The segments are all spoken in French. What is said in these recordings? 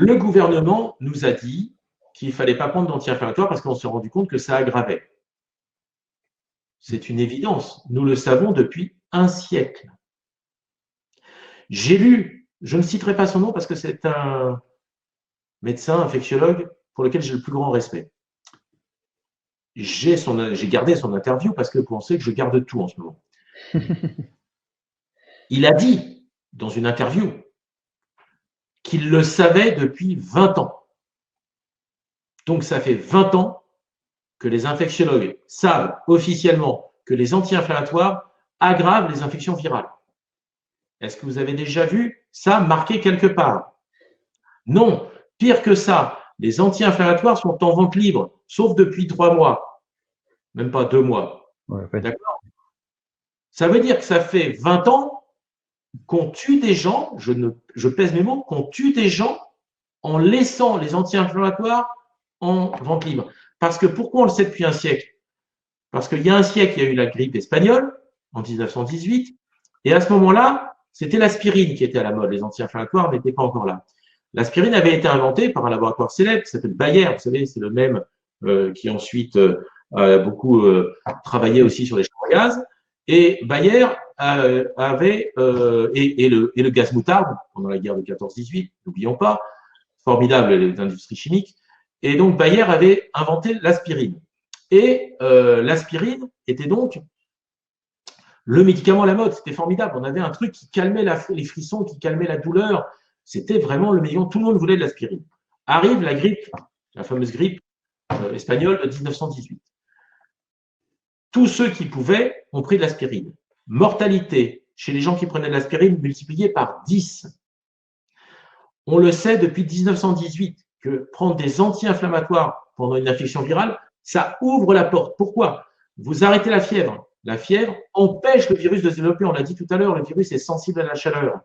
Le gouvernement nous a dit qu'il ne fallait pas prendre d'anti-inflammatoires parce qu'on s'est rendu compte que ça aggravait. C'est une évidence. Nous le savons depuis un siècle. J'ai lu, je ne citerai pas son nom parce que c'est un médecin infectiologue pour lequel j'ai le plus grand respect. J'ai gardé son interview parce que vous pensez que je garde tout en ce moment. Il a dit dans une interview qu'il le savait depuis 20 ans. Donc ça fait 20 ans que les infectiologues savent officiellement que les anti-inflammatoires aggravent les infections virales. Est-ce que vous avez déjà vu ça marqué quelque part? Non. Pire que ça, les anti-inflammatoires sont en vente libre, sauf depuis 3 mois, même pas 2 mois. Ouais. D'accord? Ça veut dire que ça fait 20 ans qu'on tue des gens, je pèse mes mots, qu'on tue des gens en laissant les anti-inflammatoires en vente libre. Parce que pourquoi on le sait depuis un siècle? Parce qu'il y a un siècle, il y a eu la grippe espagnole, en 1918, et à ce moment-là, c'était l'aspirine qui était à la mode. Les anti-inflammatoires n'étaient pas encore là. L'aspirine avait été inventée par un laboratoire célèbre qui s'appelle Bayer. Vous savez, c'est le même qui ensuite a beaucoup travaillé aussi sur les chambres à gaz. Et Bayer avait, et le gaz moutarde pendant la guerre de 14-18, n'oublions pas, formidable les industries chimiques. Et donc Bayer avait inventé l'aspirine. Et l'aspirine était donc le médicament à la mode. C'était formidable. On avait un truc qui calmait les frissons, qui calmait la douleur. C'était vraiment le médicament. Tout le monde voulait de l'aspirine. Arrive la grippe, la fameuse grippe espagnole de 1918. Tous ceux qui pouvaient ont pris de l'aspirine. Mortalité chez les gens qui prenaient de l'aspirine multipliée par 10. On le sait depuis 1918 que prendre des anti-inflammatoires pendant une infection virale, ça ouvre la porte. Pourquoi? Vous arrêtez la fièvre. La fièvre empêche le virus de se développer. On l'a dit tout à l'heure, le virus est sensible à la chaleur.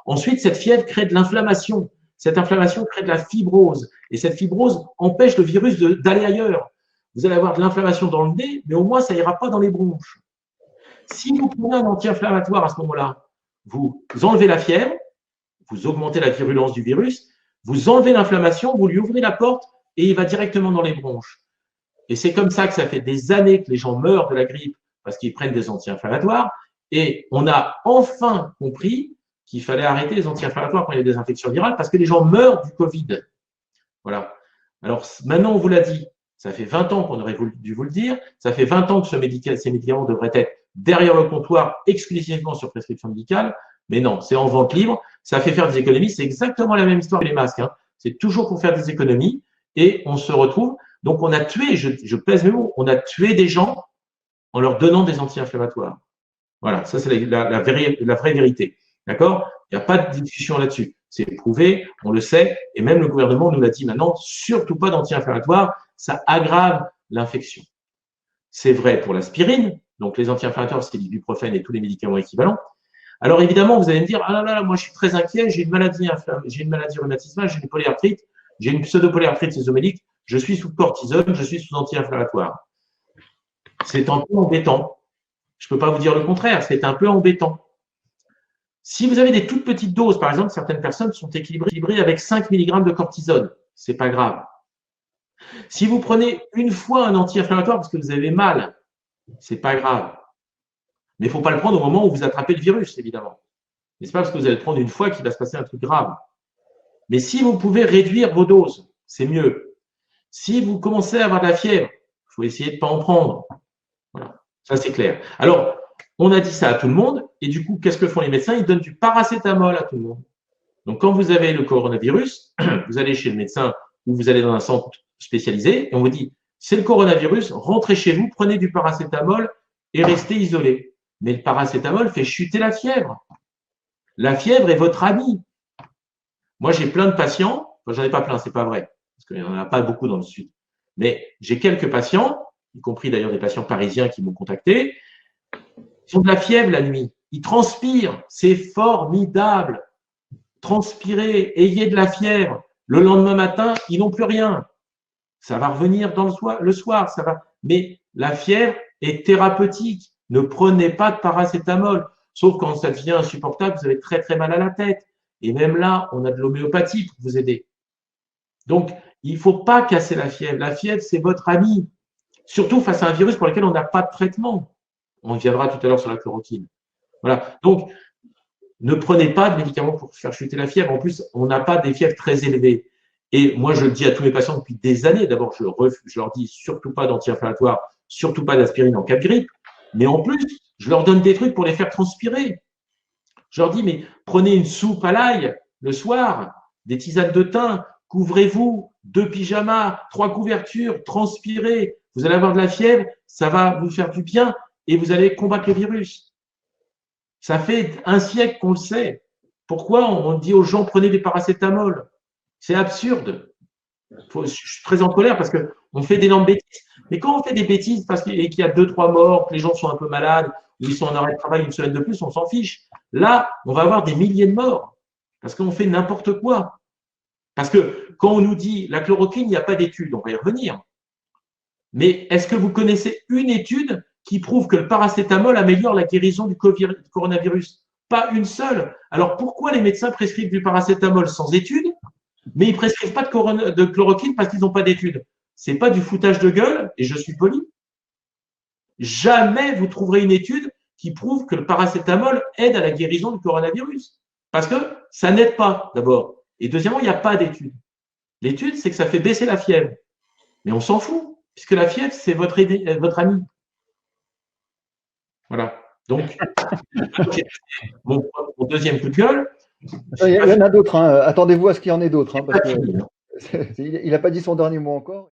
Ensuite, cette fièvre crée de l'inflammation. Cette inflammation crée de la fibrose. Et cette fibrose empêche le virus d'aller ailleurs. Vous allez avoir de l'inflammation dans le nez, mais au moins, ça n'ira pas dans les bronches. Si vous prenez un anti-inflammatoire à ce moment-là, vous enlevez la fièvre, vous augmentez la virulence du virus, vous enlevez l'inflammation, vous lui ouvrez la porte et il va directement dans les bronches. Et c'est comme ça que ça fait des années que les gens meurent de la grippe parce qu'ils prennent des anti-inflammatoires. Et on a enfin compris qu'il fallait arrêter les anti-inflammatoires quand il y a des infections virales parce que les gens meurent du Covid. Voilà. Alors maintenant, on vous l'a dit, ça fait 20 ans qu'on aurait dû vous le dire, ça fait 20 ans que ces médicaments devraient être derrière le comptoir exclusivement sur prescription médicale, mais non, c'est en vente libre, ça fait faire des économies, c'est exactement la même histoire que les masques, hein. C'est toujours pour faire des économies et on se retrouve, donc on a tué, je pèse mes mots, on a tué des gens en leur donnant des anti-inflammatoires. Voilà, ça c'est la vraie vérité. D'accord? Il n'y a pas de discussion là-dessus. C'est prouvé, on le sait, et même le gouvernement nous l'a dit maintenant, surtout pas d'anti-inflammatoires, ça aggrave l'infection. C'est vrai pour l'aspirine, donc les anti-inflammatoires, c'est l'ibuprofène et tous les médicaments équivalents. Alors évidemment, vous allez me dire, ah là là, moi je suis très inquiet, j'ai une maladie rhumatismale, j'ai une polyarthrite, j'ai une pseudopolyarthrite sésomélique, je suis sous cortisone, je suis sous anti-inflammatoire. C'est un peu embêtant. Je ne peux pas vous dire le contraire, c'est un peu embêtant. Si vous avez des toutes petites doses, par exemple, certaines personnes sont équilibrées avec 5 mg de cortisone, c'est pas grave. Si vous prenez une fois un anti-inflammatoire parce que vous avez mal, c'est pas grave. Mais il ne faut pas le prendre au moment où vous attrapez le virus, évidemment. Mais ce n'est pas parce que vous allez le prendre une fois qu'il va se passer un truc grave. Mais si vous pouvez réduire vos doses, c'est mieux. Si vous commencez à avoir de la fièvre, il faut essayer de ne pas en prendre. Voilà, ça c'est clair. Alors, on a dit ça à tout le monde, et du coup, qu'est-ce que font les médecins? Ils donnent du paracétamol à tout le monde. Donc, quand vous avez le coronavirus, vous allez chez le médecin ou vous allez dans un centre spécialisé, et on vous dit, c'est le coronavirus, rentrez chez vous, prenez du paracétamol et restez isolé. Mais le paracétamol fait chuter la fièvre. La fièvre est votre ami. Moi, j'ai plein de patients, enfin, j'en ai pas plein, c'est pas vrai, parce qu'il n'y en a pas beaucoup dans le sud, mais j'ai quelques patients, y compris d'ailleurs des patients parisiens qui m'ont contacté, qui ont de la fièvre la nuit. Ils transpirent, c'est formidable. Transpirer, ayez de la fièvre. Le lendemain matin, ils n'ont plus rien. Ça va revenir le soir, ça va. Mais la fièvre est thérapeutique. Ne prenez pas de paracétamol. Sauf quand ça devient insupportable, vous avez très très mal à la tête. Et même là, on a de l'homéopathie pour vous aider. Donc, il ne faut pas casser la fièvre. La fièvre, c'est votre ami. Surtout face à un virus pour lequel on n'a pas de traitement. On viendra tout à l'heure sur la chloroquine. Voilà. Donc, ne prenez pas de médicaments pour faire chuter la fièvre. En plus, on n'a pas des fièvres très élevées. Et moi, je le dis à tous mes patients depuis des années. D'abord, je leur dis surtout pas d'anti-inflammatoire, surtout pas d'aspirine en cas de grippe. Mais en plus, je leur donne des trucs pour les faire transpirer. Je leur dis, mais prenez une soupe à l'ail le soir, des tisanes de thym, couvrez-vous, 2 pyjamas, 3 couvertures, transpirez. Vous allez avoir de la fièvre, ça va vous faire du bien et vous allez combattre le virus. Ça fait un siècle qu'on le sait. Pourquoi on dit aux gens prenez des paracétamol? C'est absurde. Je suis très en colère parce qu'on fait d'énormes bêtises. Mais quand on fait des bêtises et qu'il y a 2-3 morts, que les gens sont un peu malades, ou ils sont en arrêt de travail une semaine de plus, on s'en fiche. Là, on va avoir des milliers de morts parce qu'on fait n'importe quoi. Parce que quand on nous dit la chloroquine, il n'y a pas d'étude, on va y revenir. Mais est-ce que vous connaissez une étude qui prouve que le paracétamol améliore la guérison du coronavirus? Pas une seule. Alors pourquoi les médecins prescrivent du paracétamol sans étude, mais ils ne prescrivent pas de chloroquine parce qu'ils n'ont pas d'études? Ce n'est pas du foutage de gueule, et je suis poli. Jamais vous trouverez une étude qui prouve que le paracétamol aide à la guérison du coronavirus. Parce que ça n'aide pas, d'abord. Et deuxièmement, il n'y a pas d'étude. L'étude, c'est que ça fait baisser la fièvre. Mais on s'en fout, puisque la fièvre, c'est votre ami. Voilà. Donc, mon deuxième coup de gueule. Il y en a d'autres. Hein. Attendez-vous à ce qu'il y en ait d'autres. Hein, parce fini, il n'a pas dit son dernier mot encore.